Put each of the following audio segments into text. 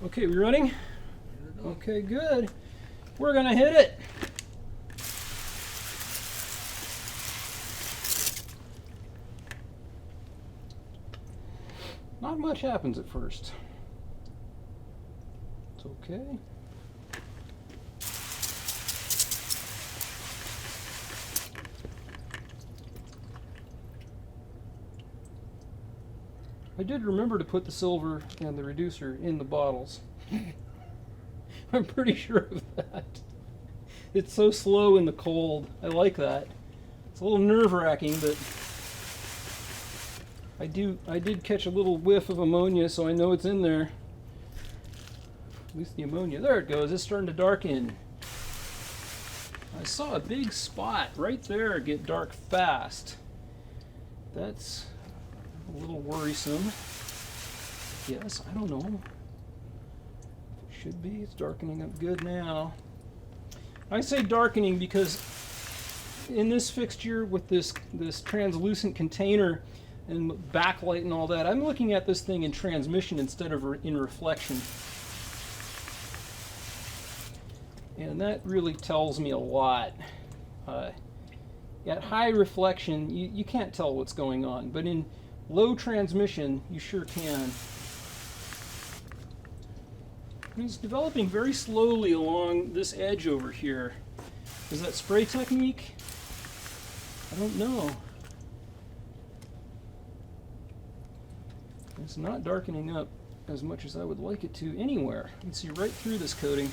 Okay, we running? Okay, good. We're gonna hit it. Not much happens at first. It's okay. I did remember to put the silver and the reducer in the bottles. I'm pretty sure of that. It's so slow in the cold. I like that. It's a little nerve-wracking, but I did catch a little whiff of ammonia, so I know it's in there. At least the ammonia. There it goes. It's starting to darken. I saw a big spot right there get dark fast. That's a little worrisome. Yes, I don't know. It should be. It's darkening up good now. I say darkening because in this fixture with this translucent container and backlight and all that, I'm looking at this thing in transmission instead of in reflection. And that really tells me a lot. At high reflection, you can't tell what's going on, but in low transmission, you sure can. And it's developing very slowly along this edge over here. Is that spray technique? I don't know. It's not darkening up as much as I would like it to anywhere. You can see right through this coating.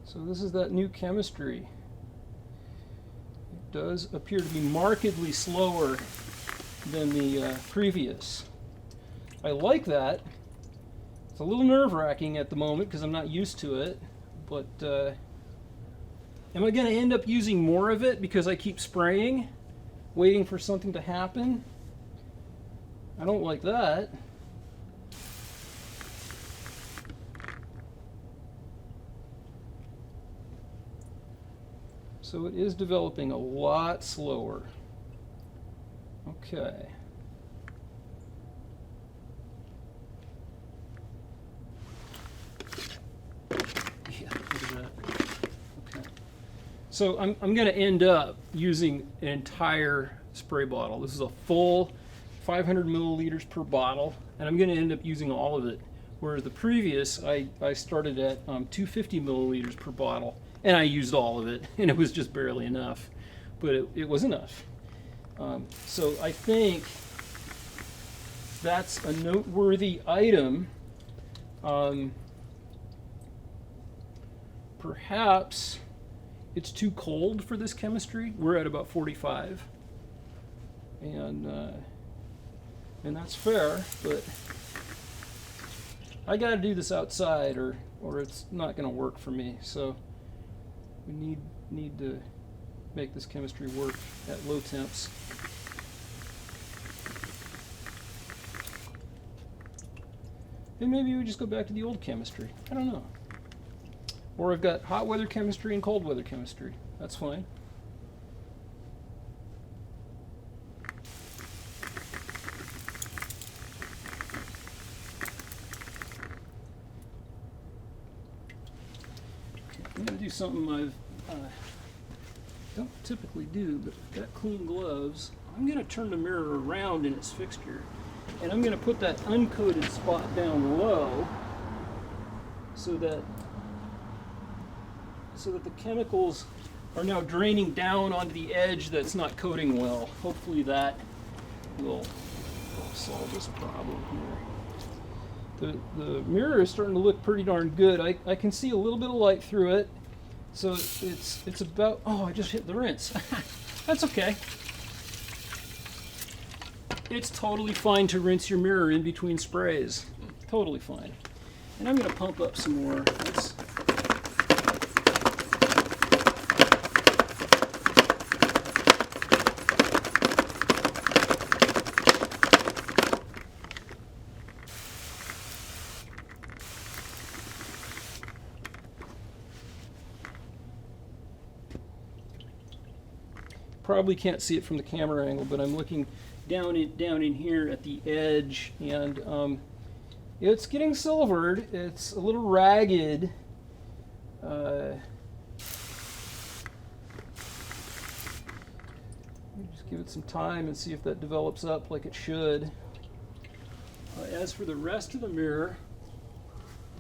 So this is that new chemistry. It does appear to be markedly slower than the previous. I like that. It's a little nerve-wracking at the moment because I'm not used to it, but am I going to end up using more of it because I keep spraying, waiting for something to happen? I don't like that. So it is developing a lot slower. Okay. Yeah, look at that. Okay. So I'm going to end up using an entire spray bottle. This is a full 500 milliliters per bottle, and I'm going to end up using all of it. Whereas the previous, I started at 250 milliliters per bottle, and I used all of it, and it was just barely enough, but it was enough. So I think that's a noteworthy item. Perhaps it's too cold for this chemistry. We're at about 45, and that's fair, but I got to do this outside, or it's not going to work for me. So we need to make this chemistry work at low temps. And maybe we just go back to the old chemistry. I don't know. Or I've got hot weather chemistry and cold weather chemistry. That's fine. I'm going to do something I don't typically do, but I've got clean gloves. I'm going to turn the mirror around in its fixture, and I'm going to put that uncoated spot down low so that the chemicals are now draining down onto the edge that's not coating well. Hopefully that will solve this problem here. The mirror is starting to look pretty darn good. I can see a little bit of light through it. So it's about, oh, I just hit the rinse. That's okay. It's totally fine to rinse your mirror in between sprays. Totally fine. And I'm going to pump up some more. probably can't see it from the camera angle, but I'm looking down in here at the edge, and it's getting silvered. It's a little ragged. Just give it some time and see if that develops up like it should. As for the rest of the mirror,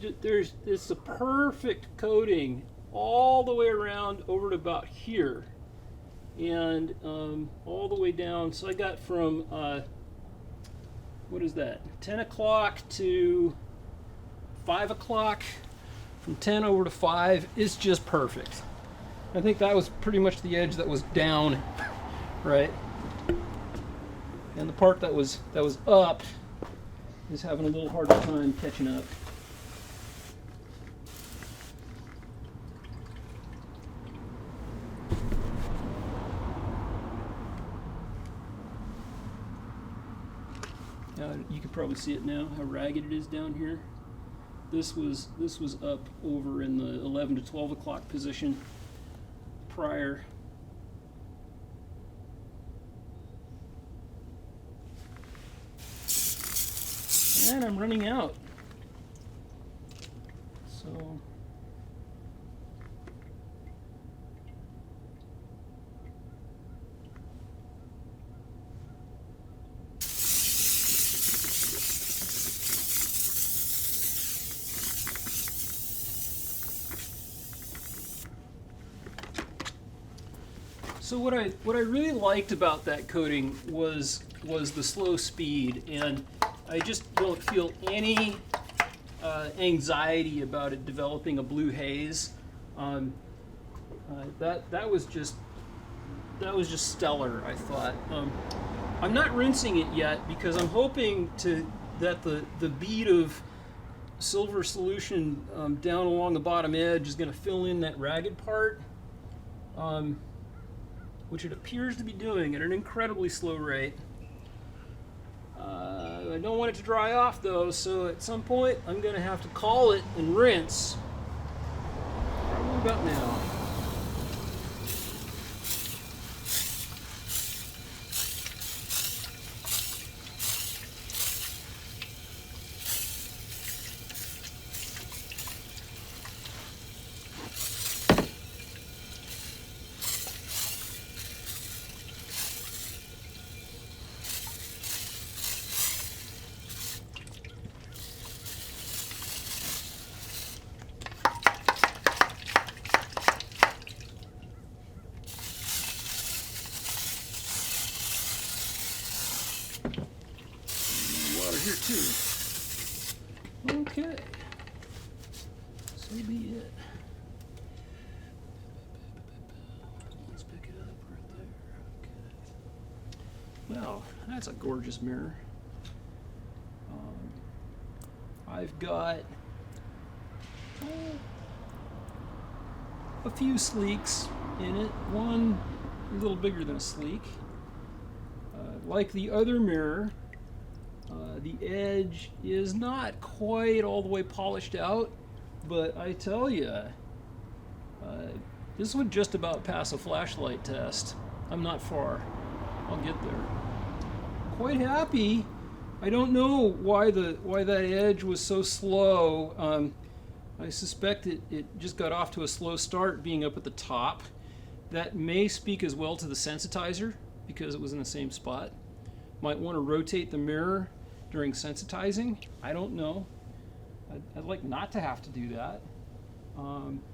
it's a perfect coating all the way around over to about here, and all the way down. So I got from what is that, 10 o'clock to 5 o'clock. From 10 over to 5 is just perfect. I think that was pretty much the edge that was down, right? And the part that was up is having a little harder time catching up. You can probably see it now, how ragged it is down here. This was up over in the 11 to 12 o'clock position prior. And I'm running out. So what I really liked about that coating was the slow speed, and I just don't feel any anxiety about it developing a blue haze. That was just stellar, I thought. I'm not rinsing it yet because I'm hoping that the bead of silver solution down along the bottom edge is going to fill in that ragged part, which it appears to be doing at an incredibly slow rate. I don't want it to dry off though, so at some point I'm going to have to call it and rinse. Probably about now. Here too. Okay. So be it. Let's pick it up right there. Okay. Well, that's a gorgeous mirror. I've got a few sleeks in it. One a little bigger than a sleek. Like the other mirror, the edge is not quite all the way polished out, but I tell you, this would just about pass a flashlight test. I'm not far. I'll get there. Quite happy. I don't know why that edge was so slow. I suspect it just got off to a slow start being up at the top. That may speak as well to the sensitizer because it was in the same spot. Might want to rotate the mirror during sensitizing. I don't know. I'd like not to have to do that.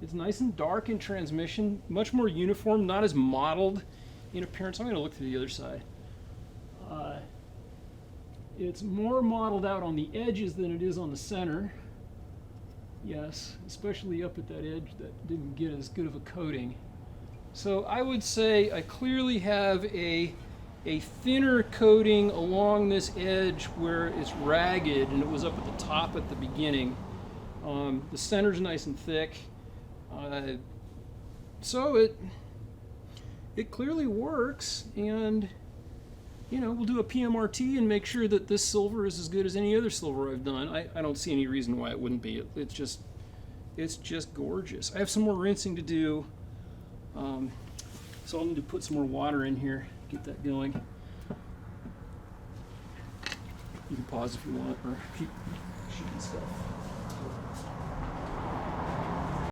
It's nice and dark in transmission, much more uniform, not as mottled in appearance. I'm going to look to the other side. It's more mottled out on the edges than it is on the center. Yes, especially up at that edge that didn't get as good of a coating. So I would say I clearly have a thinner coating along this edge where it's ragged, and it was up at the top at the beginning. The center's nice and thick, so it clearly works. And we'll do a PMRT and make sure that this silver is as good as any other silver I've done. I don't see any reason why it wouldn't be. It's just gorgeous. I have some more rinsing to do. So I'll need to put some more water in here, get that going. You can pause if you want, or keep shooting stuff.